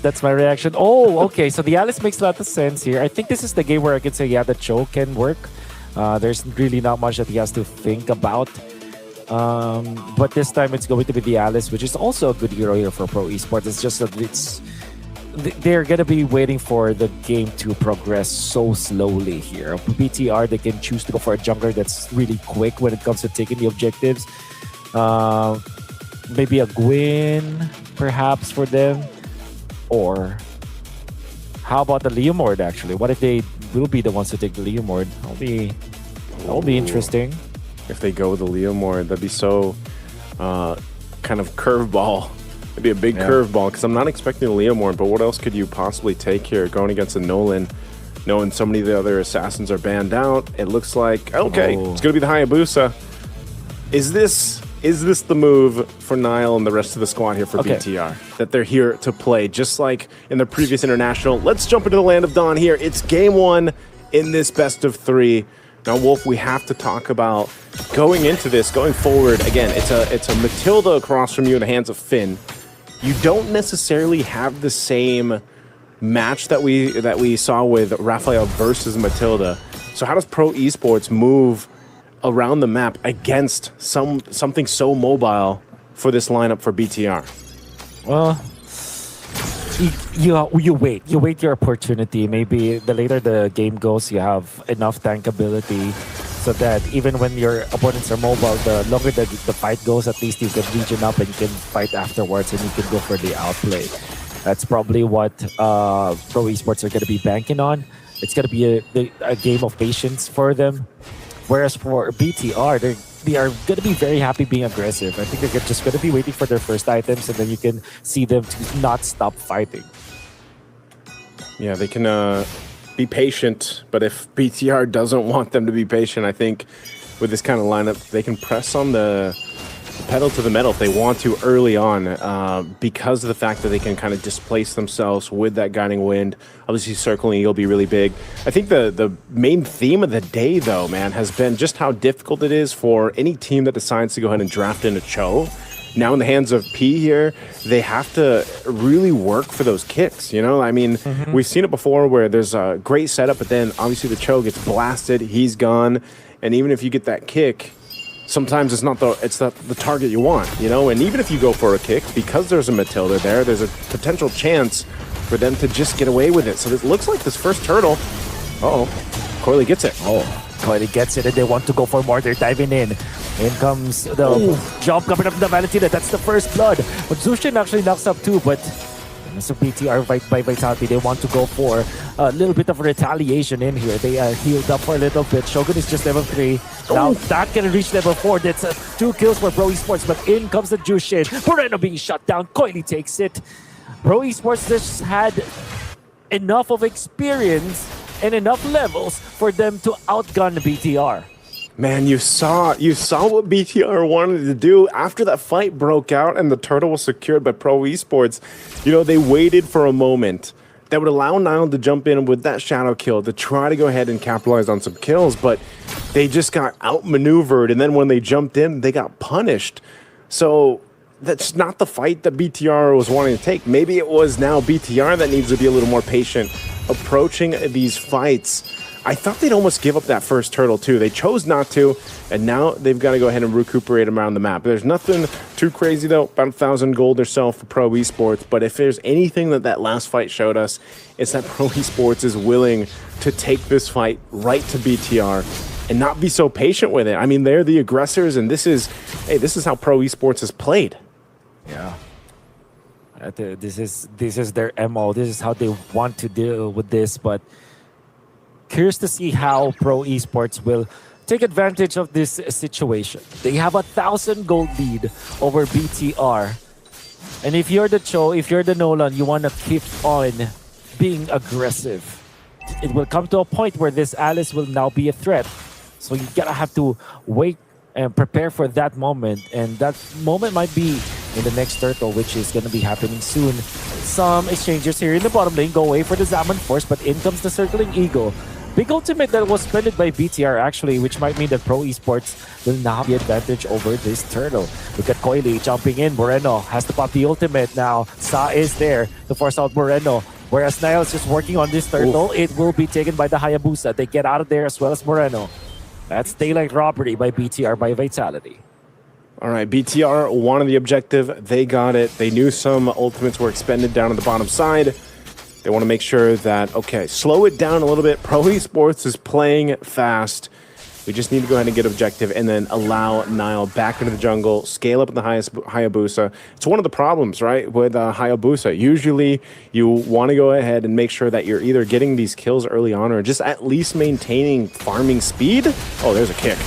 That's my reaction. Oh, okay. So the Alice makes a lot of sense here. I think this is the game where I could say, yeah, the Cho can work. There's really not much that he has to think about. But this time it's going to be the Alice, which is also a good hero here for Pro Esports. It's just that they're going to be waiting for the game to progress so slowly here. BTR, they can choose to go for a jungler that's really quick when it comes to taking the objectives. Maybe a Gwyn, perhaps, for them. Or how about the Leomord, actually? What if they will be the ones to take the Leomord? That'll be interesting. If they go with the Leomord, that'd be so kind of curveball. It'd be a big curveball because I'm not expecting a Leomord, but what else could you possibly take here going against a Nolan? Knowing so many of the other assassins are banned out, it looks like, okay, it's going to be the Hayabusa. Is this the move for Nile and the rest of the squad here for BTR? That they're here to play, just like in the previous international. Let's jump into the Land of Dawn here. It's game one in this best of three. Now, Wolf, we have to talk about going into this, going forward. Again, it's a Matilda across from you in the hands of Finn. You don't necessarily have the same match that we saw with Raphael versus Matilda. So how does Pro Esports move around the map against something so mobile for this lineup for BTR? Well, you wait your opportunity. Maybe the later the game goes, you have enough tank ability so that even when your opponents are mobile, the longer the fight goes, at least you can region up and you can fight afterwards and you can go for the outplay. That's probably what Pro Esports are going to be banking on. It's going to be a game of patience for them. Whereas for BTR, they are going to be very happy being aggressive. I think they're just going to be waiting for their first items, and then you can see them to not stop fighting. Yeah, they can be patient, but if BTR doesn't want them to be patient, I think with this kind of lineup, they can press on the pedal to the metal if they want to early on, because of the fact that they can kind of displace themselves with that guiding wind. Obviously, circling Eagle be really big. I think the main theme of the day, though, man, has been just how difficult it is for any team that decides to go ahead and draft in a Cho. Now in the hands of P here, they have to really work for those kicks, you know? I mean, we've seen it before where there's a great setup, but then obviously the Cho gets blasted, he's gone, and even if you get that kick, sometimes it's not the target you want, you know? And even if you go for a kick, because there's a Matilda there, there's a potential chance for them to just get away with it. So it looks like this first turtle, Coily gets it. Coily gets it, and they want to go for more. They're diving in. In comes the jump coming up from the Valentina. That's the first blood. But Zushin actually knocks up too, but so BTR by Vitality, they want to go for a little bit of retaliation in here. They healed up for a little bit. Shogun is just level 3. Now that can reach level 4. That's 2 kills for Pro Esports, but in comes the Jushin. Moreno being shut down. Coily takes it. Pro Esports just had enough of experience and enough levels for them to outgun BTR. Man, you saw what BTR wanted to do after that fight broke out and the turtle was secured by Pro Esports. You know, they waited for a moment that would allow Nile to jump in with that shadow kill to try to go ahead and capitalize on some kills, but they just got outmaneuvered, and then when they jumped in, they got punished. So that's not the fight that BTR was wanting to take. Maybe it was now BTR that needs to be a little more patient approaching these fights. I thought they'd almost give up that first turtle too. They chose not to, and now they've got to go ahead and recuperate them around the map. There's nothing too crazy though, about 1,000 gold or so for Pro Esports, but if there's anything that last fight showed us, it's that Pro Esports is willing to take this fight right to BTR and not be so patient with it. I mean, they're the aggressors, and this is how Pro Esports is played. Yeah. This is their MO. This is how they want to deal with this, but curious to see how Pro Esports will take advantage of this situation. They have 1,000 gold lead over BTR. And if you're the Cho, if you're the Nolan, you want to keep on being aggressive. It will come to a point where this Alice will now be a threat. So you gotta have to wait and prepare for that moment. And that moment might be in the next turtle, which is gonna be happening soon. Some exchanges here in the bottom lane go away for the Zaman Force, but in comes the circling Eagle. Big ultimate that was spent by BTR actually, which might mean that Pro Esports will now have the advantage over this turtle. Look at Coily jumping in. Moreno has to pop the ultimate now. Sa is there to force out Moreno. Whereas Niall is just working on this turtle, it will be taken by the Hayabusa. They get out of there as well as Moreno. That's daylight robbery by BTR by Vitality. All right, BTR wanted the objective. They got it. They knew some ultimates were expended down on the bottom side. They want to make sure that, okay, slow it down a little bit. Pro Esports is playing fast. We just need to go ahead and get objective and then allow Niall back into the jungle, scale up in the Hayabusa. It's one of the problems, right, with Hayabusa. Usually you want to go ahead and make sure that you're either getting these kills early on or just at least maintaining farming speed. Oh, there's a kick.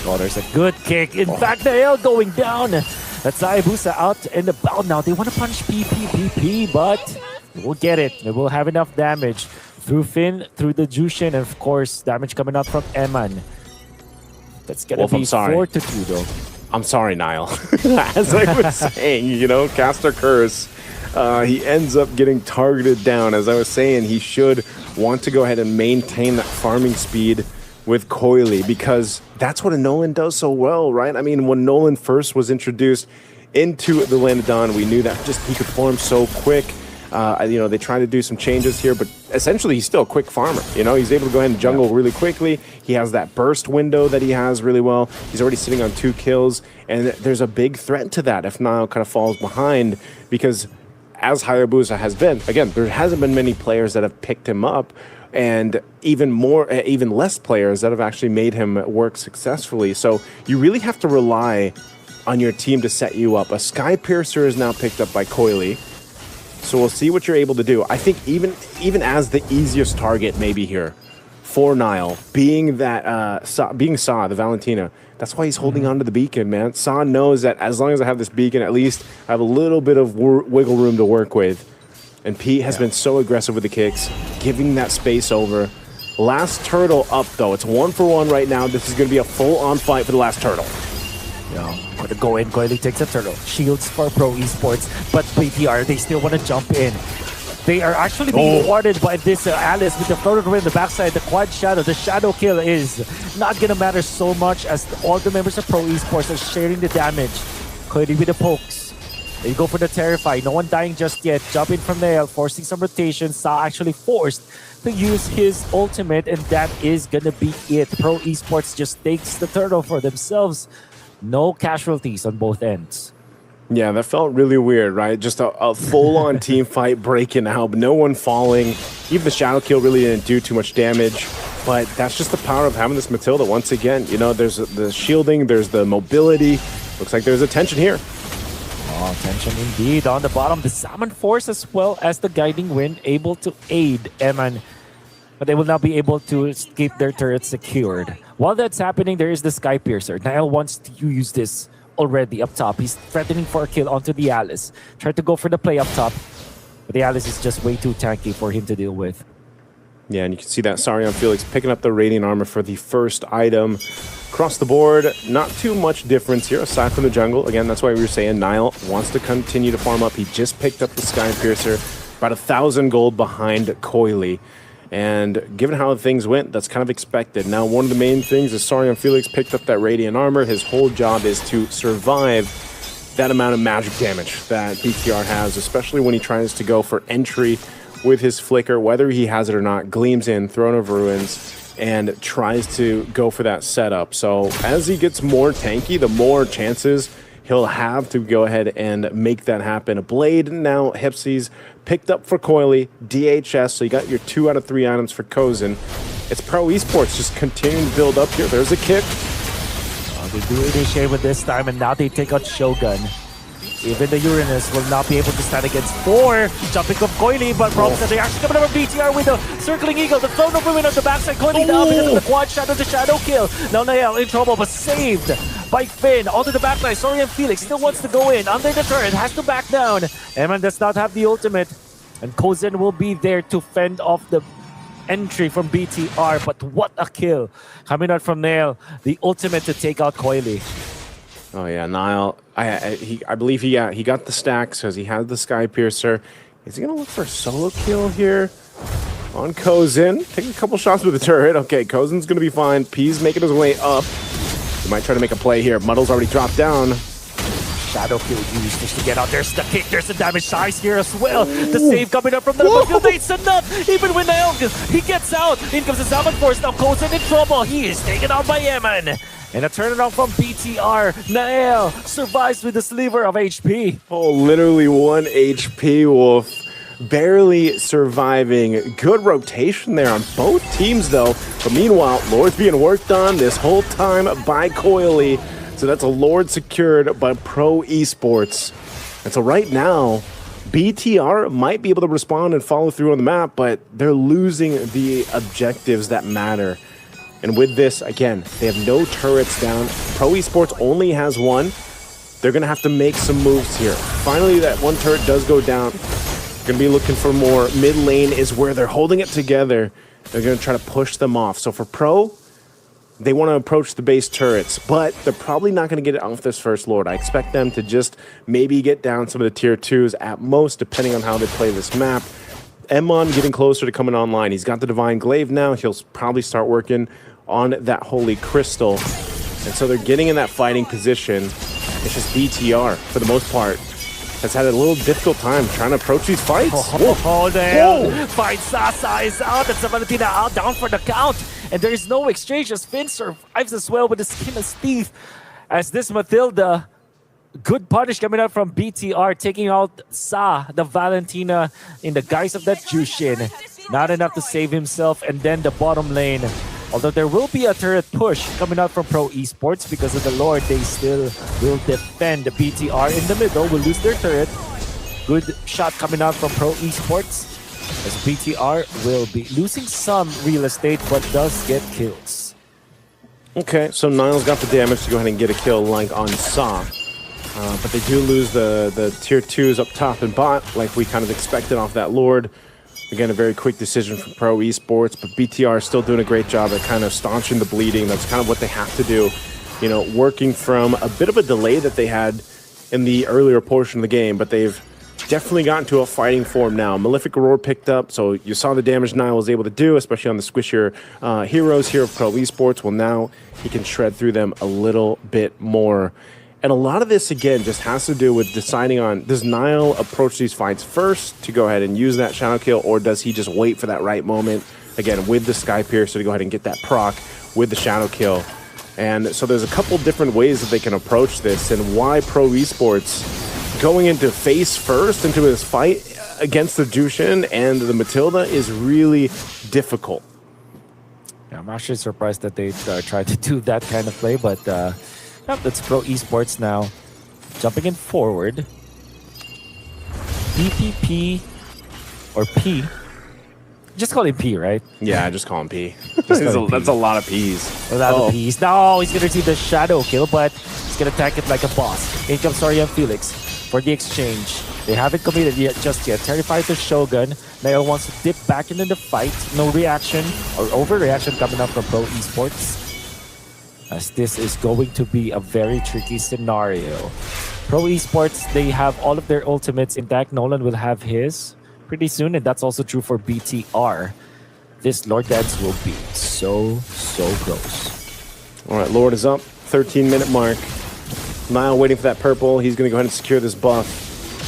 Oh, there's a good kick. In fact, Niall going down. That's Hayabusa out and about now. They want to punch PP, but we'll get it. They will have enough damage through Finn, through the Jushin, and of course, damage coming out from Eman. That's going to be 4-2 though. I'm sorry, Niall. As I was saying, you know, Caster Curse, he ends up getting targeted down. As I was saying, he should want to go ahead and maintain that farming speed with Coily because that's what a Nolan does so well, right? I mean, when Nolan first was introduced into the Land of Dawn, we knew that just he could farm so quick. You know, they try to do some changes here, but essentially he's still a quick farmer. You know, he's able to go ahead and jungle really quickly. He has that burst window that he has really well. He's already sitting on 2 kills, and there's a big threat to that if Niall kind of falls behind because as Hayabusa has been, again, there hasn't been many players that have picked him up and even less players that have actually made him work successfully. So you really have to rely on your team to set you up. A Sky Piercer is now picked up by Coily. So we'll see what you're able to do. I think even as the easiest target maybe here for Niall, being that Sa, the Valentina, that's why he's holding on to the beacon, man. Sa knows that as long as I have this beacon, at least I have a little bit of wiggle room to work with. And Pete has been so aggressive with the kicks, giving that space over. Last turtle up, though. It's 1-for-1 right now. This is going to be a full-on fight for the last turtle. Yeah, gonna go in. Coily takes a turtle. Shields for Pro Esports, but BTR, they still want to jump in. They are actually being rewarded by this Alice with the floater away in the backside. The quad shadow, the shadow kill is not gonna matter so much as all the members of Pro Esports are sharing the damage. Coily with the pokes. They go for the Terrify. No one dying just yet. Jumping from there, forcing some rotation. Sa actually forced to use his ultimate, and that is gonna be it. Pro Esports just takes the turtle for themselves. No casualties on both ends. Yeah, that felt really weird, right? Just a full-on team fight breaking out, no one falling. Even the shadow kill really didn't do too much damage. But that's just the power of having this Matilda once again. You know, there's the shielding, there's the mobility. Looks like there's a tension here. Oh, tension indeed on the bottom. The Salmon Force as well as the Guiding Wind able to aid Eman. But they will not be able to keep their turrets secured. While that's happening, there is the Sky Piercer. Niall wants to use this already up top. He's threatening for a kill onto the Alice. Tried to go for the play up top. But the Alice is just way too tanky for him to deal with. Yeah, and you can see that Sarion Felix picking up the Radiant Armor for the first item. Across the board, not too much difference here, aside from the jungle. Again, that's why we were saying Niall wants to continue to farm up. He just picked up the Sky Piercer, about 1,000 gold behind Coily. And given how things went, that's kind of expected. Now, one of the main things is Sarion Felix picked up that Radiant Armor. His whole job is to survive that amount of magic damage that BTR has, especially when he tries to go for entry with his Flicker, whether he has it or not, gleams in, Throne of Ruins, and tries to go for that setup. So as he gets more tanky, the more chances he'll have to go ahead and make that happen. A Blade now, Hipsies picked up for Coily, DHS, so you got your 2 out of 3 items for Kozin. It's Pro Esports just continuing to build up here. There's a kick. They do initiate with this time, and now they take out Shogun. Even the Uranus will not be able to stand against 4. Jumping from Coily, but Robson, they actually coming over BTR with the Circling Eagle. The Throne of Women on the backside. Coily down because of the quad shadow, the shadow kill. Now Niall in trouble, but saved by Finn. Onto the backline. Sarion Felix still wants to go in. Under the turret, has to back down. Eman does not have the ultimate. And Kozin will be there to fend off the entry from BTR. But what a kill. Coming out from Niall. The ultimate to take out Coily. Oh yeah, Niall. I believe he got the stacks because he has the Sky Piercer. Is he gonna look for a solo kill here? on Kozin. Taking a couple shots with the turret. Okay, Kozin's going to be fine. P's making his way up. He might try to make a play here. Muddle's already dropped down. Shadow kill used just to get out. There's the kick. There's the damage size here as well. The save coming up from the field. It's enough. Even when Nael, he gets out. In comes the Salmon Force. Now Kozin in trouble. He is taken out by Eman. And a turnaround from BTR. Nael survives with a sliver of HP. Oh, literally 1 HP, Wolf. Barely surviving. Good rotation there on both teams, though. But meanwhile, Lord's being worked on this whole time by Coily. So that's a Lord secured by Pro Esports. And so right now, BTR might be able to respond and follow through on the map, but they're losing the objectives that matter. And with this, again, they have no turrets down. Pro Esports only has one. They're going to have to make some moves here. Finally, that one turret does go down. Going to be looking for more. Mid lane is where they're holding it together. They're going to try to push them off. So for Pro, they want to approach the base turrets, but they're probably not going to get it off this first Lord. I expect them to just maybe get down some of the tier 2s at most, depending on how they play this map. Emon getting closer to coming online. He's got the Divine Glaive now. He'll probably start working on that Holy Crystal. And so they're getting in that fighting position. It's just BTR, for the most part, has had a little difficult time trying to approach these fights. There. Fight Sasa is out. It's Valentina out, down for the count. And there is no exchange as Finn survives as well with the skin of Steve. As this Matilda, good punish coming out from BTR, taking out Sa, the Valentina, in the guise of that Jushin. Not enough to save himself. And then the bottom lane. Although there will be a turret push coming out from Pro Esports because of the Lord, they still will defend. The BTR in the middle will lose their turret. Good shot coming out from Pro Esports as BTR will be losing some real estate but does get kills. Okay, so Niall's got the damage to go ahead and get a kill like on Sa. But they do lose the tier 2s up top and bot like we kind of expected off that Lord. Again, a very quick decision from Pro Esports, but BTR is still doing a great job at kind of staunching the bleeding. That's kind of what they have to do. You know, working from a bit of a delay that they had in the earlier portion of the game, but they've definitely gotten to a fighting form now. Malefic Roar picked up, so you saw the damage Niall was able to do, especially on the squishier heroes here of Pro Esports. Well, now he can shred through them a little bit more. And a lot of this, again, just has to do with deciding on, does Niall approach these fights first to go ahead and use that shadow kill, or does he just wait for that right moment, again, with the Sky Piercer to go ahead and get that proc with the shadow kill? And so there's a couple different ways that they can approach this, and why Pro Esports going into face first into this fight against the Jushin and the Matilda is really difficult. Yeah, I'm actually surprised that they tried to do that kind of play, but that's Pro Esports now. Jumping in forward. BPP or P. Just call him P, right? Yeah, I just call him P. That's a lot of P's. A lot of P's. No, he's going to receive the shadow kill, but he's going to tank it like a boss. In comes Sorian Felix for the exchange. They haven't committed yet, just yet. Terrified to Shogun. Nail wants to dip back into the fight. No reaction or overreaction coming up from Pro Esports, as this is going to be a very tricky scenario. Pro Esports, they have all of their ultimates intact. Nolan will have his pretty soon, and that's also true for BTR. This Lord Dance will be so close. All right, Lord is up. 13-minute mark. Niall waiting for that purple. He's going to go ahead and secure this buff.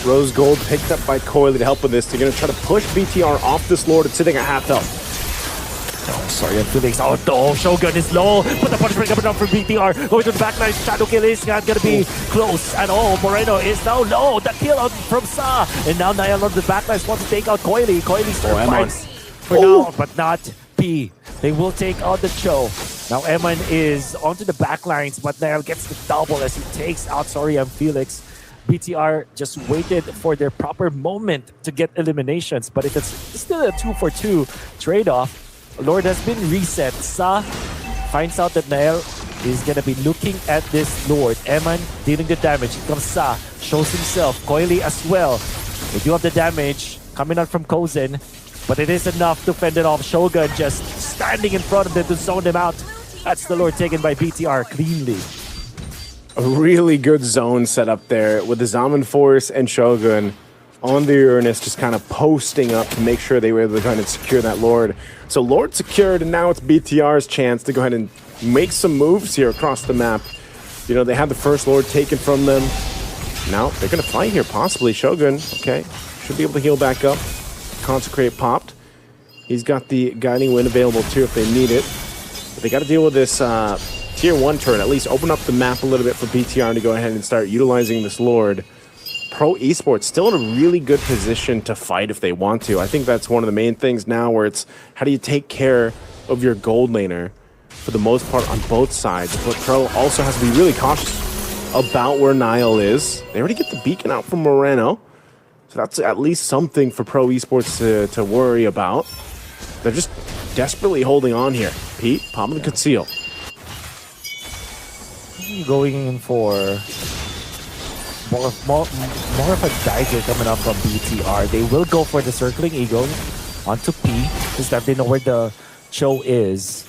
Rose Gold picked up by Coily to help with this. They're going to try to push BTR off this Lord. It's sitting at half health. Oh, sorry, I'm feeling no, Shogun is low, but the punishment coming down from BTR. Going to the backline, shadow kill is not going to be close at all. Moreno is now low, the kill out from Sa. And now Niall on the backline wants to take out Coily. Coily survives for now, but not P. They will take out the Cho. Now Eman is onto the backlines, but Niall gets the double as he takes out Sorian Felix. BTR just waited for their proper moment to get eliminations, but if it's still a 2-for-2 trade-off, Lord has been reset. Sa finds out that Nael is going to be looking at this Lord. Eman dealing the damage. Here comes Sa. Shows himself. Coily as well. They do have the damage coming out from Kozin, but it is enough to fend it off. Shogun just standing in front of them to zone them out. That's the Lord taken by BTR cleanly. A really good zone set up there with the Zaman Force and Shogun. on the Uranus, just kind of posting up to make sure they were able to go ahead and secure that Lord. So Lord secured, and now it's BTR's chance to go ahead and make some moves here across the map. You know, they had the first Lord taken from them. Now they're going to fight here, possibly. Shogun, okay, should be able to heal back up. Consecrate popped. He's got the Guiding Wind available too if they need it. But they got to deal with this Tier 1 turret, at least open up the map a little bit for BTR to go ahead and start utilizing this Lord. Pro Esports still in a really good position to fight if they want to. I think that's one of the main things now, where it's how do you take care of your gold laner for the most part on both sides. But Pro also has to be really cautious about where Niall is. They already get the beacon out from Moreno, so that's at least something for Pro Esports to worry about. They're just desperately holding on here. Pete, pop and conceal. Going in for more of a dagger coming up from BTR. They will go for the circling eagle onto P. This time they know where the Cho is.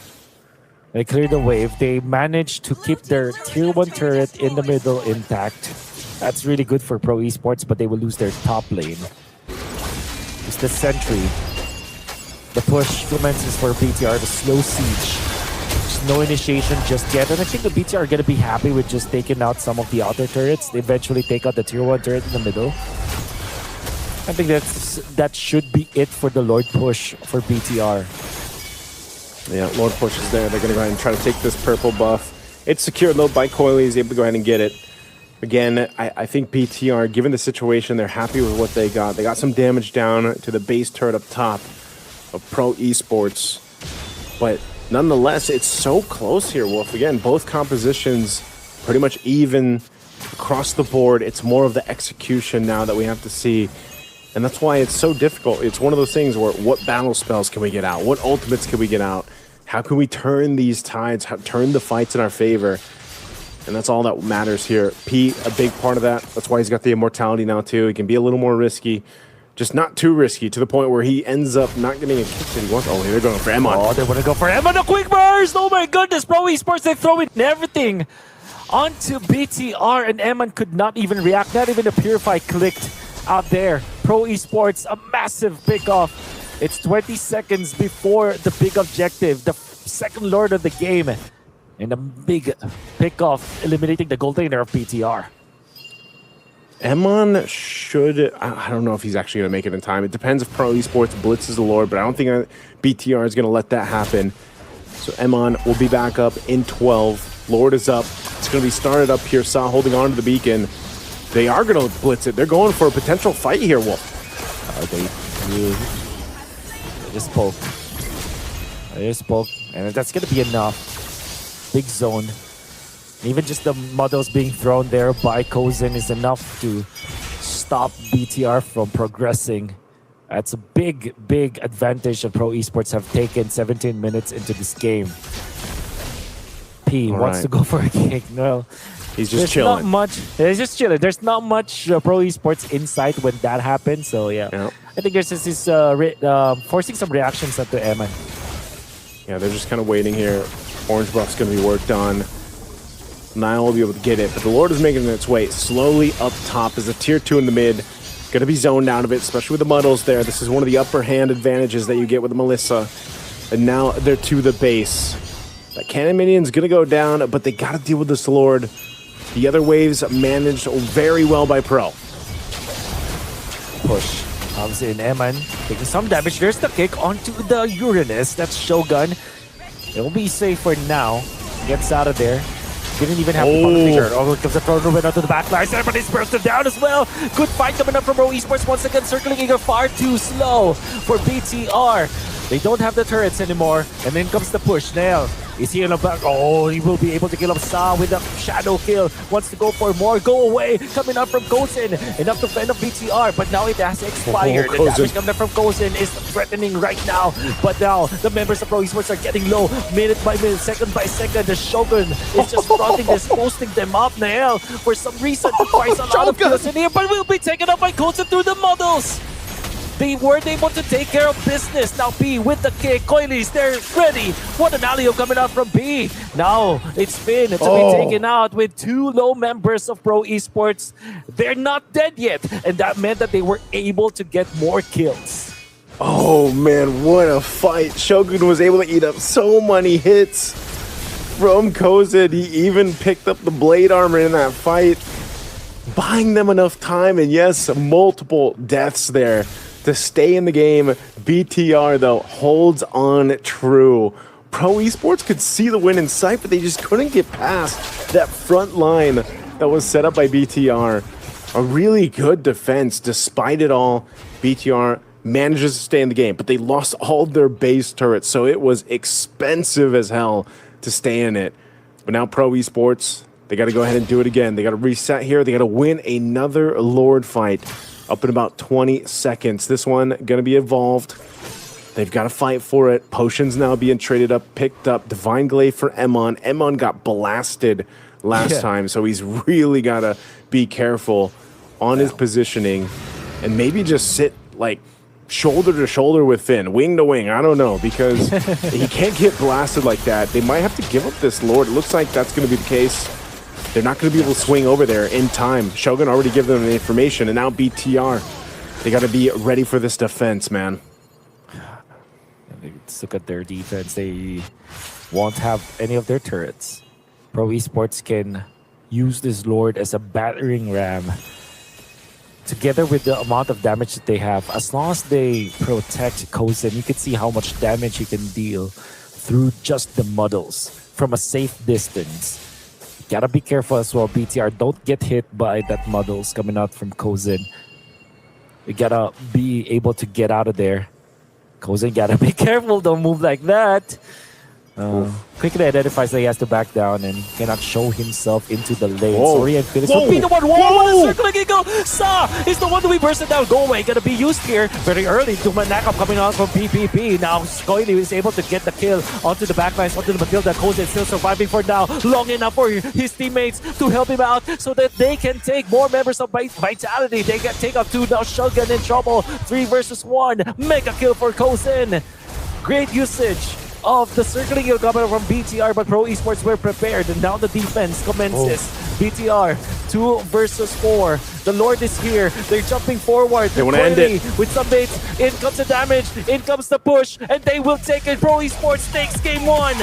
They clear the wave. They managed to keep their tier 1 turret in the middle intact. That's really good for Pro Esports, but they will lose their top lane. It's the sentry. The push commences for BTR, the slow siege. There's no initiation just yet, and I think the BTR are going to be happy with just taking out some of the outer turrets. They eventually take out the tier 1 turret in the middle. I think that should be it for the Lord push for BTR. Yeah, Lord push is there. They're going to go ahead and try to take this purple buff. It's secured though by Coily. He's able to go ahead and get it. Again, I think BTR, given the situation, they're happy with what they got. They got some damage down to the base turret up top of Pro Esports. But nonetheless, it's so close here, Wolf. Again, both compositions pretty much even across the board. It's more of the execution now that we have to see. And that's why it's so difficult. It's one of those things where what battle spells can we get out? What ultimates can we get out? How can we turn these tides, turn the fights in our favor? And that's all that matters here. P, a big part of that. That's why he's got the immortality now too. He can be a little more risky. Just not too risky to the point where he ends up not getting a kick that he wants. Oh, here they're going for Emon. Oh, they want to go for Emon. A quick burst! Oh my goodness, Pro Esports, they throw in everything onto BTR, and Emon could not even react. Not even a Purify clicked out there. Pro Esports, a massive pickoff. It's 20 seconds before the big objective, the second Lord of the game. And a big pickoff, eliminating the gold laner of BTR. Emon should... I don't know if he's actually going to make it in time. It depends if Pro Esports blitzes the Lord, but I don't think BTR is going to let that happen. So Emon will be back up in 12. Lord is up. It's going to be started up here. Sa holding on to the beacon. They are going to blitz it. They're going for a potential fight here, Wolf. They just spoke. They just spoke. And that's going to be enough. Big zone. Even just the models being thrown there by Kozin is enough to stop BTR from progressing. That's a big, big advantage that Pro Esports have taken 17 minutes into this game. P wants to go for a kick. No. He's just chilling. Not much. He's just chilling. There's not much Pro Esports insight when that happens. So yeah, I think there's just this forcing some reactions onto Eman. Yeah, they're just kind of waiting here. Orange buff's going to be worked on. Niall will be able to get it, but the Lord is making its way slowly up top as a tier 2 in the mid. Going to be zoned out of it, especially with the muddles there. This is one of the upper hand advantages that you get with the Melissa. And now they're to the base. That cannon minion's going to go down, but they got to deal with this Lord. The other waves managed very well by Pro. Push. Obviously in Eman, taking some damage. There's the kick onto the Uranus. That's Shogun. It will be safe for now. Gets out of there. Didn't even have to pump the trigger. Oh, comes the throw went onto the backline. Everybody's bursted down as well. Good fight coming up from Pro Esports. Once again, circling Eagle far too slow for BTR. They don't have the turrets anymore. And then comes the push. Nail. Is he in the back? Oh, he will be able to kill up Sa with a shadow kill. Wants to go for more. Go away. Coming up from Kozin. Enough to fend up BTR. But now it has expired. The damage coming up from Kozin is threatening right now. But now the members of Pro Esports are getting low. Minute by minute, second by second. The Shogun is just fronting this, posting them up. Nael, for some reason, he finds a lot of kills in here. But will be taken up by Kozin through the models. they weren't able to take care of business. Now B with the kick. Coilies, they're ready. What an alley coming out from B. Now it's Finn to be taken out with 2 low members of Pro Esports. They're not dead yet, and that meant that they were able to get more kills. Oh man, what a fight. Shogun was able to eat up so many hits from Kozid. He even picked up the blade armor in that fight, buying them enough time, and yes, multiple deaths there to stay in the game. BTR, though, holds on true. Pro Esports could see the win in sight, but they just couldn't get past that front line that was set up by BTR. A really good defense despite it all. BTR manages to stay in the game, but they lost all their base turrets, so it was expensive as hell to stay in it. But now Pro Esports, they got to go ahead and do it again. They got to reset here. They got to win another Lord fight up in about 20 seconds. This one going to be evolved. They've got to fight for it. Potions now being traded up, picked up. Divine Glaive for Emon. Emon got blasted last time, so he's really got to be careful on his positioning and maybe just sit like shoulder to shoulder with Finn, wing to wing. I don't know, because he can't get blasted like that. They might have to give up this Lord. It looks like that's going to be the case. They're not going to be able to swing over there in time. Shogun already gave them the information, and now BTR. They got to be ready for this defense, man. Let's look at their defense. They won't have any of their turrets. Pro Esports can use this Lord as a battering ram. Together with the amount of damage that they have, as long as they protect Kozin, you can see how much damage he can deal through just the muddles from a safe distance. Gotta be careful as well, BTR. Don't get hit by that muddles coming out from Kozin. You gotta be able to get out of there. Kozin gotta be careful, don't move like that. Quickly identifies that he has to back down and cannot show himself into the lane. Sorry, and Felix will be the one. Whoa, circling eagle! Sa is the one to be bursted down. Go away, gonna be used here very early. Tumanakap coming out from PPP. Now Skoili is able to get the kill onto the backlines, onto the Matilda. Kozin still surviving for now. Long enough for his teammates to help him out so that they can take more members of Vitality. They can take up 2 now. Shogun in trouble. 3 versus 1. Mega kill for Kozin. Great usage of the circling kill coming from BTR, but Pro Esports were prepared, and now the defense commences. BTR 2 versus 4. The Lord is here. They're jumping forward. They want to end it with some baits. In comes the damage. In comes the push, and they will take it. Pro Esports takes game 1.